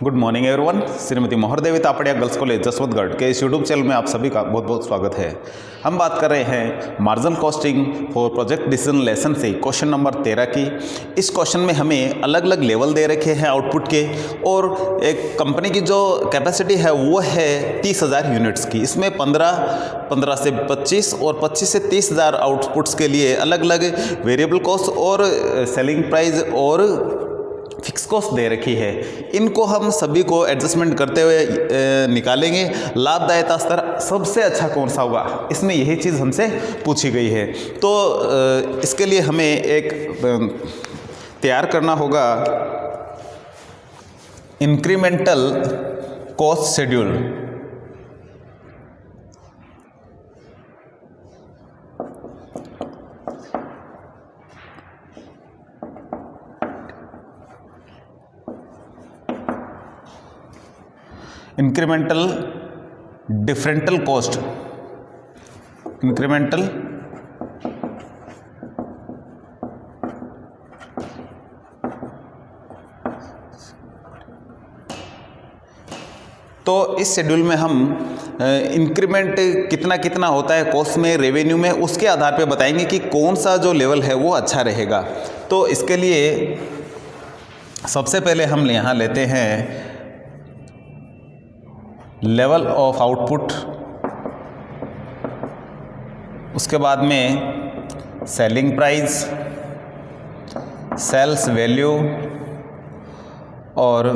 Good morning everyone. Shrimati Mohardevi Tapadia girls college Jaswantgarh के इस YouTube channel में आप सभी का बहुत बहुत स्वागत है। हम बात कर रहे हैं marginal costing for project decision lesson से क्वेश्चन नंबर 13 की। इस क्वेश्चन में हमें अलग अलग लेवल दे रखे हैं आउटपुट के, और एक कंपनी की जो कैपेसिटी है वो है 30,000 यूनिट्स की। इसमें 15 से 25 और 25 से 30,000 आउटपुट्स के लिए अलग अलग वेरिएबल कॉस्ट और सेलिंग प्राइस और फिक्स कॉस्ट दे रखी है। इनको हम सभी को एडजस्टमेंट करते हुए निकालेंगे लाभदायकता स्तर सबसे अच्छा कौन सा होगा, इसमें यही चीज़ हमसे पूछी गई है। तो इसके लिए हमें एक तैयार करना होगा incremental cost schedule. Incremental differential cost, incremental तो इस शेड्यूल में हम इंक्रीमेंट कितना कितना होता है कॉस्ट में, रेवेन्यू में, उसके आधार पे बताएंगे कि कौन सा जो लेवल है वो अच्छा रहेगा। तो इसके लिए सबसे पहले हम यहाँ लेते हैं लेवल ऑफ आउटपुट, उसके बाद में सेलिंग प्राइस, सेल्स वैल्यू और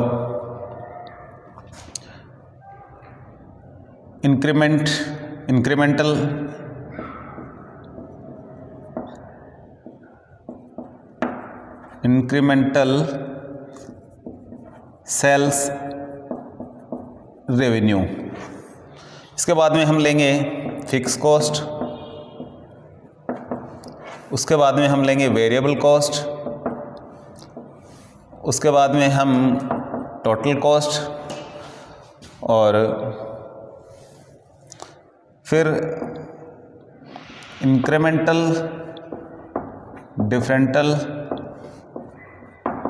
इंक्रीमेंटल सेल्स रेवेन्यू। इसके बाद में हम लेंगे फिक्स कॉस्ट, उसके बाद में हम लेंगे वेरिएबल कॉस्ट, उसके बाद में हम टोटल कॉस्ट और फिर इंक्रीमेंटल डिफरेंटल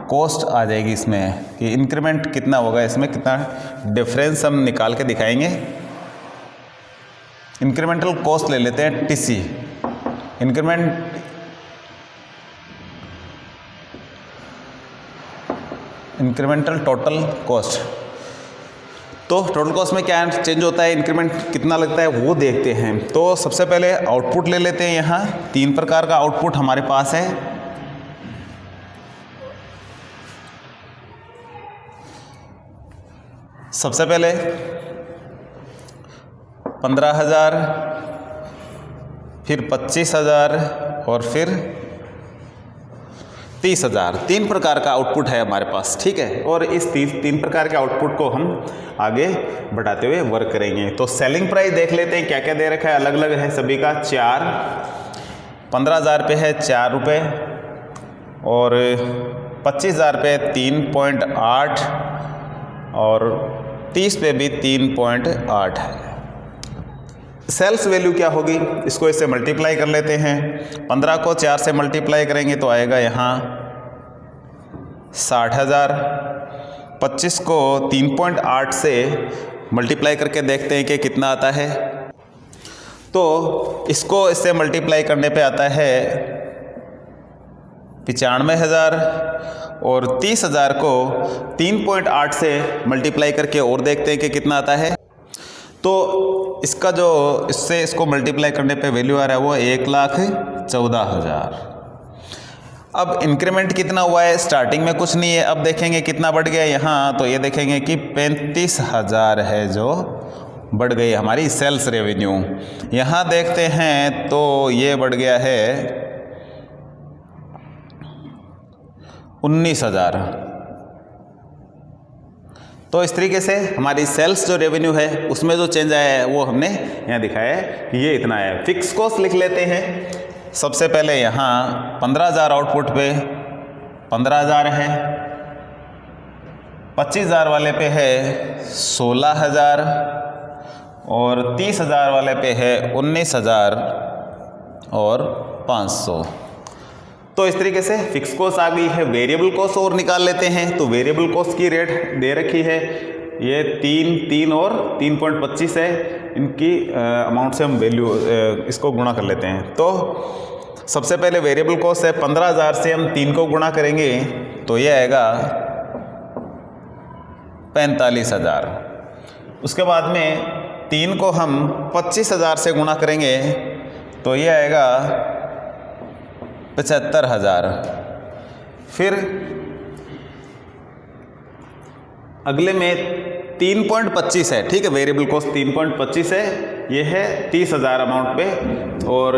कॉस्ट आ जाएगी इसमें कि इंक्रीमेंट कितना होगा, इसमें कितना डिफरेंस हम निकाल के दिखाएंगे। इंक्रीमेंटल कॉस्ट ले लेते हैं टीसी, इंक्रीमेंटल टोटल कॉस्ट। तो टोटल कॉस्ट में क्या चेंज होता है, इंक्रीमेंट कितना लगता है वो देखते हैं। तो सबसे पहले आउटपुट ले लेते हैं। यहाँ 3 प्रकार का आउटपुट हमारे पास है। सबसे पहले 15,000, फिर 25,000 और फिर 30,000। 3 प्रकार का आउटपुट है हमारे पास, ठीक है। और इस 3 प्रकार के आउटपुट को हम आगे बढ़ाते हुए वर्क करेंगे। तो सेलिंग प्राइस देख लेते हैं क्या क्या दे रखा है, अलग अलग है सभी का। 15,000 पे है 4 रुपये और 25,000 पे 3.8 और 30 पे भी 3.8 है। सेल्स वैल्यू क्या होगी, इसको इससे मल्टीप्लाई कर लेते हैं। 15 को 4 से मल्टीप्लाई करेंगे तो आएगा यहाँ 60,000। 25 को 3.8 से मल्टीप्लाई करके देखते हैं कि कितना आता है। तो इसको इससे मल्टीप्लाई करने पे आता है 95,000 और 30,000 को 3.8 से मल्टीप्लाई करके और देखते हैं कि कितना आता है। तो इसका जो इससे इसको मल्टीप्लाई करने पे वैल्यू आ रहा है वो 1,14,000। अब इंक्रीमेंट कितना हुआ है, स्टार्टिंग में कुछ नहीं है, अब देखेंगे कितना बढ़ गया यहाँ। तो ये देखेंगे कि 35,000 है जो बढ़ गई हमारी सेल्स रेवेन्यू। यहाँ देखते हैं तो ये बढ़ गया है 19,000। तो इस तरीके से हमारी सेल्स जो रेवेन्यू है उसमें जो चेंज आया है वो हमने यहाँ दिखाया है कि ये इतना है। फिक्स कॉस्ट लिख लेते हैं। सबसे पहले यहाँ 15,000 आउटपुट पे 15,000 है, 25,000 वाले पे है 16,000 और 30,000 वाले पे है 19,000 और 500। तो इस तरीके से फिक्स कॉस्ट आ गई है। वेरिएबल कॉस्ट और निकाल लेते हैं। तो वेरिएबल कॉस्ट की रेट दे रखी है, ये 3 और 3.25 है। इनकी अमाउंट से हम वैल्यू इसको गुणा कर लेते हैं। तो सबसे पहले वेरिएबल कॉस्ट है 15,000 से हम 3 को गुणा करेंगे तो ये आएगा 45,000। उसके बाद में 3 को हम 25,000 से गुणा करेंगे तो ये आएगा 75,000। फिर अगले में 3.25 है, ठीक है, वेरिएबल कॉस्ट 3.25 है, ये है 30,000 अमाउंट पे। और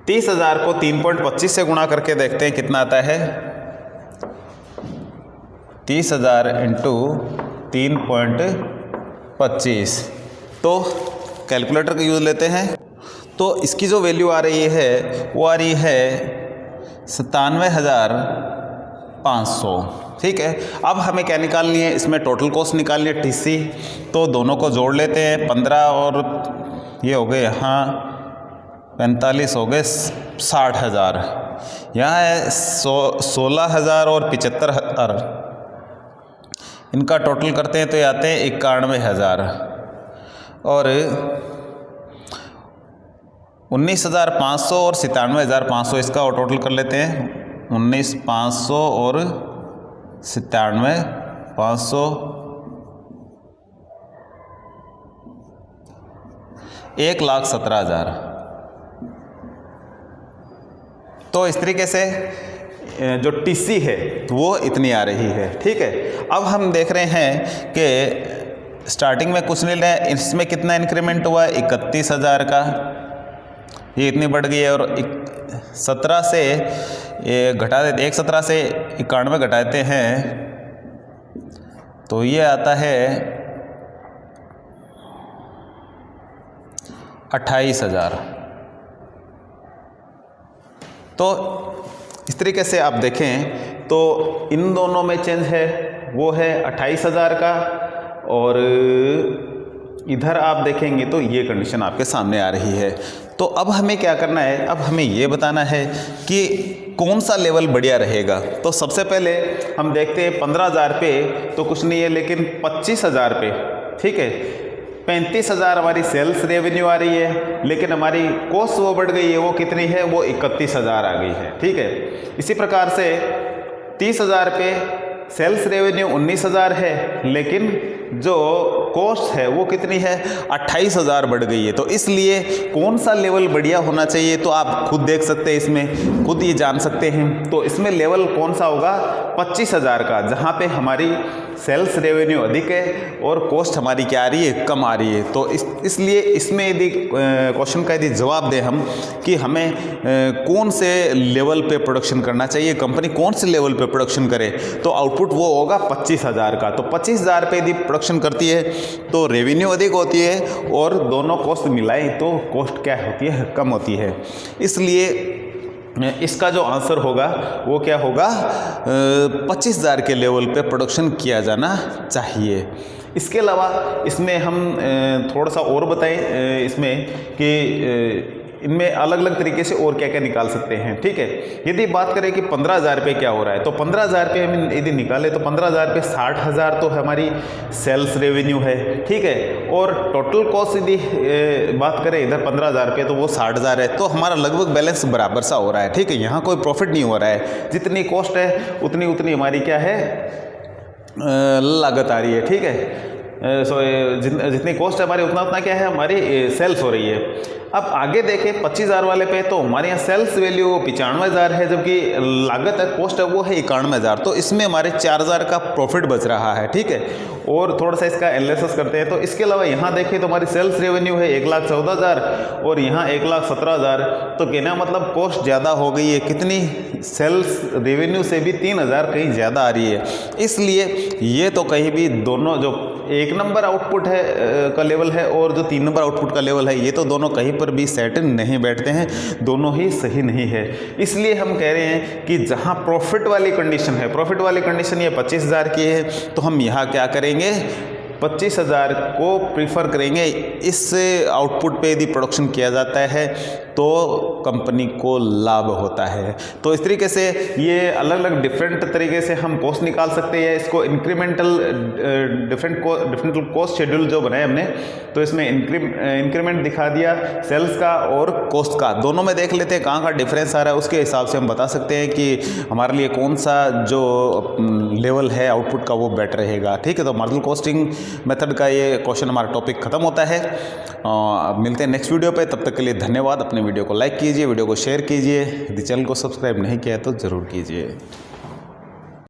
30,000 को 3.25 से गुणा करके देखते हैं कितना आता है। 30,000 इंटू 3.25, तो कैलकुलेटर का यूज़ लेते हैं। तो इसकी जो वैल्यू आ रही है वो आ रही है 97,500, ठीक है। अब हमें क्या निकालनी है, इसमें टोटल कॉस्ट निकालनी है टीसी। तो दोनों को जोड़ लेते हैं, 15 और ये हो गए यहाँ 45 हो गए 60,000। यहाँ है 16,000 और 75,000, इनका टोटल करते हैं तो ये आते हैं 91,000। और 19,500 और 97,500 इसका और टोटल कर लेते हैं। 19,500 और 97,500 1,17,000। तो इस तरीके से जो टीसी है वो इतनी आ रही है, ठीक है। अब हम देख रहे हैं कि स्टार्टिंग में कुछ नहीं लिया, इसमें कितना इंक्रीमेंट हुआ है 31,000 का, ये इतनी बढ़ गई है। और 17 से ये घटा देते, 117 से 91 घटा देते हैं तो ये आता है 28,000। तो इस तरीके से आप देखें तो इन दोनों में चेंज है, वो है 28,000 का। और इधर आप देखेंगे तो ये कंडीशन आपके सामने आ रही है। तो अब हमें क्या करना है, अब हमें ये बताना है कि कौन सा लेवल बढ़िया रहेगा। तो सबसे पहले हम देखते हैं 15,000 पे तो कुछ नहीं है, लेकिन 25,000 पे, ठीक है, 35,000 हमारी सेल्स रेवेन्यू आ रही है, लेकिन हमारी कॉस्ट वो बढ़ गई है, वो कितनी है, वो 31,000 आ गई है, ठीक है। इसी प्रकार से 30,000 पे सेल्स रेवेन्यू 19,000 है, लेकिन जो कॉस्ट है वो कितनी है, 28,000 बढ़ गई है। तो इसलिए कौन सा लेवल बढ़िया होना चाहिए तो आप खुद देख सकते हैं, इसमें खुद ये जान सकते हैं। तो इसमें लेवल कौन सा होगा, 25,000 का, जहाँ पे हमारी सेल्स रेवेन्यू अधिक है और कॉस्ट हमारी क्या आ रही है, कम आ रही है। तो इसलिए इसमें यदि क्वेश्चन का यदि जवाब दें हम कि हमें कौन से लेवल पे प्रोडक्शन करना चाहिए, कंपनी कौन से लेवल पे प्रोडक्शन करे, तो आउटपुट वो होगा 25,000 का। तो 25,000 पे यदि प्रोडक्शन करती है तो रेवेन्यू अधिक होती है और दोनों कॉस्ट मिलाएं तो कॉस्ट क्या होती है, कम होती है। इसलिए इसका जो आंसर होगा वो क्या होगा, 25,000 के लेवल पे प्रोडक्शन किया जाना चाहिए। इसके अलावा इसमें हम थोड़ा सा और बताएं इसमें कि इनमें अलग अलग तरीके से और क्या क्या निकाल सकते हैं, ठीक है। यदि बात करें कि 15,000 पे क्या हो रहा है, तो 15,000 पे हम यदि निकालें तो 15,000 पे 60,000 तो हमारी सेल्स रेवेन्यू है, ठीक है। और टोटल कॉस्ट यदि बात करें इधर 15,000 पे तो वो 60,000 है। तो हमारा लगभग बैलेंस बराबर सा हो रहा है, ठीक है। यहाँ कोई प्रॉफिट नहीं हो रहा है, जितनी कॉस्ट है उतनी हमारी क्या है, लागत आ रही है, ठीक है। जितनी कॉस्ट है हमारी उतना क्या है, हमारी सेल्स हो रही है। अब आगे देखें 25,000 वाले पे तो हमारे यहाँ सेल्स वैल्यू 95,000 है, जबकि लागत है, कॉस्ट है वो है 91,000। तो इसमें हमारे 4,000 का प्रॉफिट बच रहा है, ठीक है। और थोड़ा सा इसका एनालिसिस करते हैं। तो इसके अलावा यहाँ देखें तो हमारी सेल्स रेवेन्यू है 1,14,000 और यहाँ 1,17,000। तो कहना मतलब कॉस्ट ज़्यादा हो गई है, कितनी, सेल्स रेवेन्यू से भी 3,000 कहीं ज़्यादा आ रही है। इसलिए ये तो कहीं भी दोनों जो 1 नंबर आउटपुट है का लेवल है और जो 3 नंबर आउटपुट का लेवल है, ये तो दोनों कहीं पर भी सेट नहीं बैठते हैं, दोनों ही सही नहीं है। इसलिए हम कह रहे हैं कि जहां प्रॉफिट वाली कंडीशन है, प्रॉफिट वाली कंडीशन ये 25,000 की है, तो हम यहाँ क्या करेंगे, 25,000 को प्रीफर करेंगे। इस आउटपुट पे यदि प्रोडक्शन किया जाता है तो कंपनी को लाभ होता है। तो इस तरीके से ये अलग अलग डिफरेंट तरीके से हम कॉस्ट निकाल सकते हैं। इसको इंक्रीमेंटल डिफरेंटल कॉस्ट शेड्यूल जो बनाया हमने, तो इसमें इंक्रीमेंट दिखा दिया सेल्स का और कॉस्ट का, दोनों में देख लेते हैं कहाँ का डिफरेंस आ रहा है। उसके हिसाब से हम बता सकते हैं कि हमारे लिए कौन सा जो लेवल है आउटपुट का वो बेटर रहेगा। ठीक है, तो मार्जिनल कॉस्टिंग मेथड का ये क्वेश्चन हमारा टॉपिक खत्म होता है। मिलते हैं नेक्स्ट वीडियो पे, तब तक के लिए धन्यवाद। अपने वीडियो को लाइक कीजिए, वीडियो को शेयर कीजिए, यदि चैनल को सब्सक्राइब नहीं किया है तो ज़रूर कीजिए।